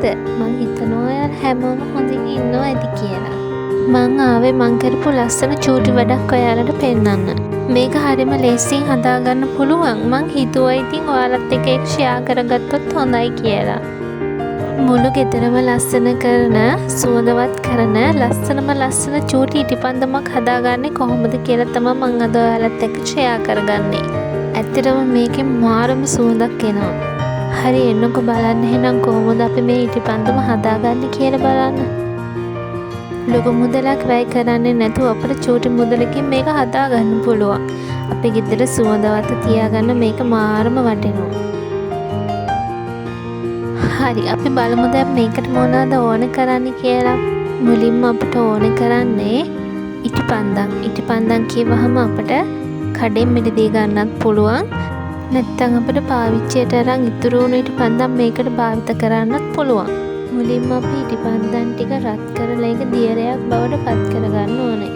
නැද්ද? මං හිතනවා ඔයාලා හැමෝම හොඳින් ඉන්නවා ඇති කියලා. මං ආවේ මං කරපු ලස්සන චූටි වැඩක් ඔයාලට පෙන්නන්න. මේක හරිම ලේසියෙන් හදාගන්න පුළුවන්. මං හිතුවා ඉතින් ඔයාලත් එක්ක ඒක ෂෙයා කරගත්තොත් හොඳයි කියලා. මුළු ගෙදරම ලස්සන කරන, සුවඳවත් කරන, ලස්සන චූටි ඉටිපන්දමක් හදාගන්නේ කොහොමද කියලා තමයි මං අද ඔයාලත් එක්ක ෂෙයා කරගන්නේ. ඇත්තටම මේකෙන් මාරම සුවඳක් එනවා. හරි එන්නකො බලන්න එහෙනම් කොහොමද අපි මේ ඉටිපන්දම හදාගන්නේ කියලා බලන්න. ලොකු මුදලක් වැය කරන්නේ නැතුව අපිට චූටි මුදලකින් මේක හදාගන්න පුළුවන්. අපේ ගෙදර සුවඳවත් තියාගන්න මේක මාරම වටිනවා. හරි අපි බලමු දැන් මේකට මොනවද ඕන කරන්නේ කියලා. මුලින්ම අපිට ඕන කරන්නේ ඉටිපන්දම්. ඉටිපන්දම් කියවහම අපිට කඩෙන් මිලදී ගන්නත් පුළුවන්. නැත්තම් අපිට පාවිච්චියට අරන් ඉතුරු වුණු ඉටිපන්දම් මේකට භාවිත කරන්නත් පුළුවන්. මුලින්ම අපි ඉටිපන්දම් ටික රත් කරලා ඒක දියරයක් බවට පත් කරගන්න ඕනේ.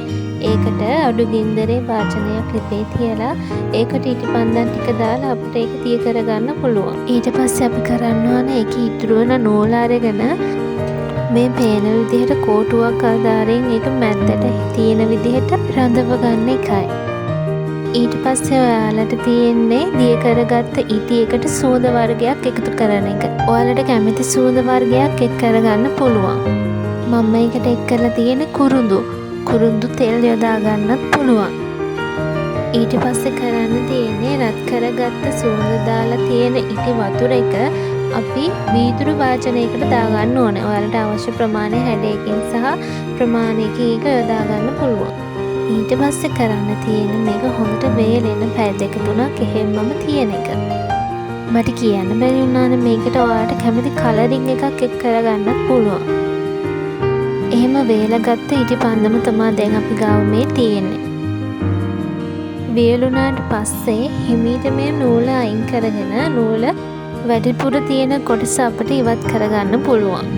ඒකට අඩු ගින්දරේ වාචනයක් ලිපේ තියලා ඒකට ඉටිපන්දම් ටික දාලා අපිට ඒක තිය කරගන්න පුළුවන්. ඊට පස්සේ අපි කරන්න ඕනේ ඒකේ ඉතුරු වෙන නූල අරගෙන මේ පේන විදිහට කෝටුවක් ආධාරයෙන් ඒක මැද්දට තියෙන විදිහට රඳව ගන්න එකයි. ඊට පස්සේ ඔයාලට තියෙන්නේ දිය කරගත්ත ඉටි එකට සුවඳ වර්ගයක් එකතු කරන එක. ඔයාලට කැමති සුවඳ වර්ගයක් එක් කරගන්න පුළුවන්. මම මේකට එක් කරලා තියෙන්නේ කුරුඳු තෙල් යොදා ගන්නත් පුළුවන්. ඊට පස්සේ කරන්න තියෙන්නේ රත් කරගත්ත සුවඳ දාලා තියෙන ඉටි වතුර එක අපි වීදුරු වාචනයකට දාගන්න ඕනේ. ඔයාලට අවශ්‍ය ප්‍රමාණය හැඩයකින් සහ ප්‍රමාණයකින් ඒක යොදා ගන්න පුළුවන්. ඊට පස්සේ කරන්න තියෙන මේක හොඳට වේලෙන පැය දෙක තුනක් එහෙම්මම තියෙන එක. මට කියන්න බැරි වුණානේ මේකට ඔයාලට කැමති කලරින් එකක් එක් කරගන්නත් පුළුවන්. එහෙම වේලගත්ත ඉටිපන්දම තමයි දැන් අපි ගාව මේ තියෙන්නේ. වේලුණාට පස්සේ හිමීට මේ නූල අයින් කරගෙන නූල වැඩිපුර තියෙන කොටස අපිට ඉවත් කරගන්න පුළුවන්.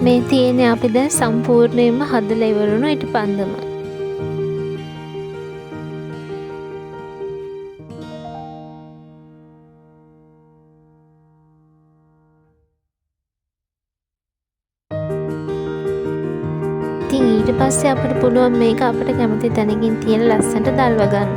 මේ තියෙන්නේ අපි දැන් සම්පූර්ණයෙන්ම හදලා ඉවරුණු ඉටිපන්දම. ඉතින් ඊට පස්සේ අපිට පුළුවන් මේක අපිට කැමති තැනකින් තියෙන ලස්සනට දල්ව ගන්න.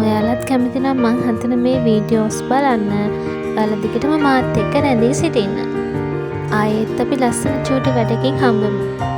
ඔයාලත් කැමති නම් මං හදන මේ වීඩියෝස් බලන්න. ඔයාලා දිගටම මාත් එක්ක රැඳී සිටින්න. ආයෙත් අපි ලස්සන චූටි වැඩකින් හම්බෙමු.